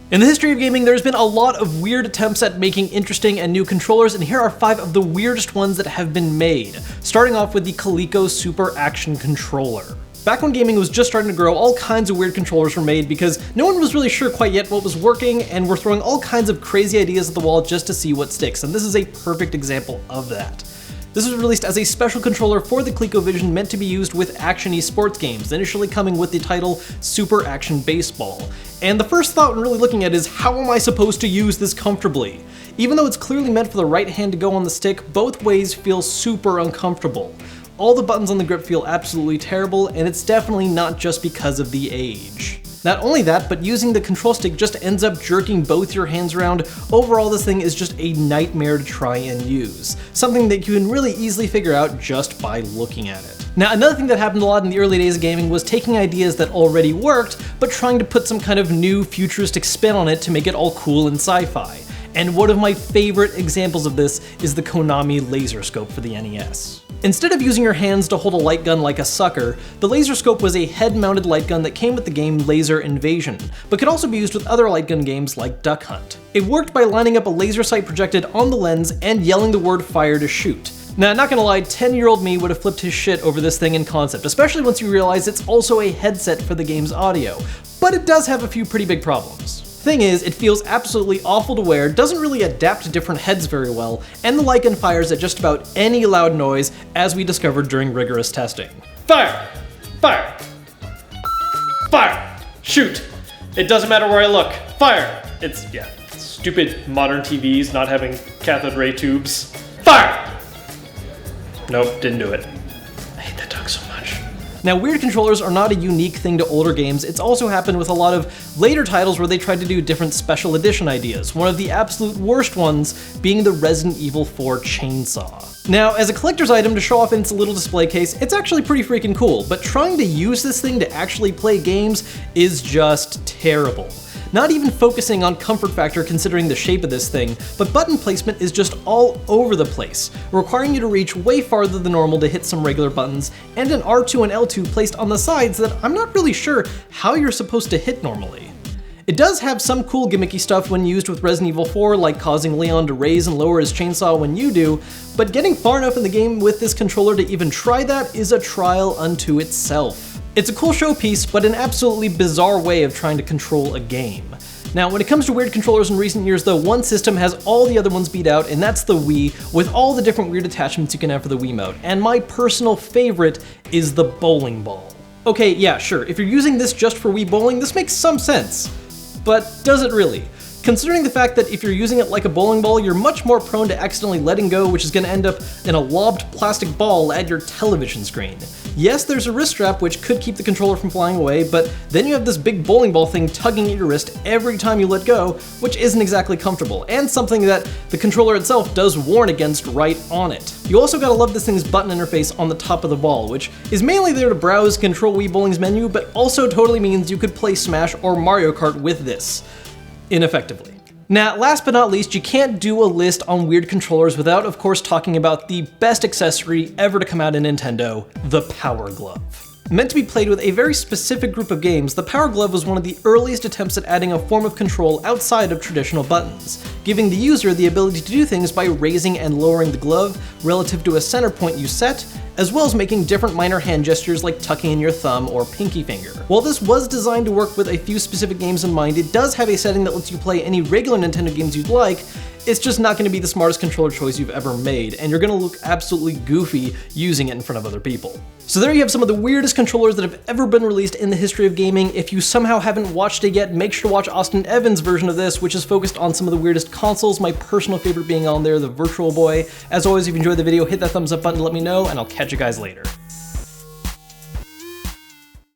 In the history of gaming, there's been a lot of weird attempts at making interesting and new controllers, and here are 5 of the weirdest ones that have been made, starting off with the Coleco Super Action Controller. Back when gaming was just starting to grow, all kinds of weird controllers were made because no one was really sure quite yet what was working, and we're throwing all kinds of crazy ideas at the wall just to see what sticks, and this is a perfect example of that. This was released as a special controller for the ColecoVision meant to be used with action-y sports games, initially coming with the title Super Action Baseball. And the first thought when really looking at it is, how am I supposed to use this comfortably? Even though it's clearly meant for the right hand to go on the stick, both ways feel super uncomfortable. All the buttons on the grip feel absolutely terrible, and it's definitely not just because of the age. Not only that, but using the control stick just ends up jerking both your hands around. Overall, this thing is just a nightmare to try and use. Something that you can really easily figure out just by looking at it. Now, another thing that happened a lot in the early days of gaming was taking ideas that already worked, but trying to put some kind of new futuristic spin on it to make it all cool and sci-fi. And one of my favorite examples of this is the Konami laser scope for the NES. Instead of using your hands to hold a light gun like a sucker, the laser scope was a head-mounted light gun that came with the game Laser Invasion, but could also be used with other light gun games like Duck Hunt. It worked by lining up a laser sight projected on the lens and yelling the word fire to shoot. Now, not gonna lie, 10-year-old me would have flipped his shit over this thing in concept, especially once you realize it's also a headset for the game's audio, but it does have a few pretty big problems. Thing is, it feels absolutely awful to wear, doesn't really adapt to different heads very well, and the light gun fires at just about any loud noise, as we discovered during rigorous testing. Fire! Fire! Fire! Shoot! It doesn't matter where I look. Fire! It's, yeah, stupid modern TVs not having cathode ray tubes. Fire! Nope, didn't do it. I hate that dog so much. Now, weird controllers are not a unique thing to older games. It's also happened with a lot of later titles where they tried to do different special edition ideas, one of the absolute worst ones being the Resident Evil 4 chainsaw. Now, as a collector's item to show off in its little display case, it's actually pretty freaking cool, but trying to use this thing to actually play games is just terrible. Not even focusing on comfort factor considering the shape of this thing, but button placement is just all over the place, requiring you to reach way farther than normal to hit some regular buttons, and an R2 and L2 placed on the sides that I'm not really sure how you're supposed to hit normally. It does have some cool gimmicky stuff when used with Resident Evil 4, like causing Leon to raise and lower his chainsaw when you do, but getting far enough in the game with this controller to even try that is a trial unto itself. It's a cool showpiece, but an absolutely bizarre way of trying to control a game. Now, when it comes to weird controllers in recent years though, one system has all the other ones beat out, and that's the Wii, with all the different weird attachments you can have for the Wiimote. And my personal favorite is the bowling ball. Okay, yeah, sure, if you're using this just for Wii bowling, this makes some sense. But does it really? Considering the fact that if you're using it like a bowling ball, you're much more prone to accidentally letting go, which is going to end up in a lobbed plastic ball at your television screen. Yes, there's a wrist strap which could keep the controller from flying away, but then you have this big bowling ball thing tugging at your wrist every time you let go, which isn't exactly comfortable, and something that the controller itself does warn against right on it. You also gotta love this thing's button interface on the top of the ball, which is mainly there to browse control Wii Bowling's menu, but also totally means you could play Smash or Mario Kart with this ineffectively. Now, last but not least, you can't do a list on weird controllers without, of course, talking about the best accessory ever to come out in Nintendo, the Power Glove. Meant to be played with a very specific group of games, the Power Glove was one of the earliest attempts at adding a form of control outside of traditional buttons, giving the user the ability to do things by raising and lowering the glove relative to a center point you set, as well as making different minor hand gestures like tucking in your thumb or pinky finger. While this was designed to work with a few specific games in mind, it does have a setting that lets you play any regular Nintendo games you'd like. It's just not going to be the smartest controller choice you've ever made, and you're going to look absolutely goofy using it in front of other people. So there you have some of the weirdest controllers that have ever been released in the history of gaming. If you somehow haven't watched it yet, make sure to watch Austin Evans' version of this, which is focused on some of the weirdest consoles, my personal favorite being on there, the Virtual Boy. As always, if you enjoyed the video, hit that thumbs up button to let me know, and I'll catch you guys later.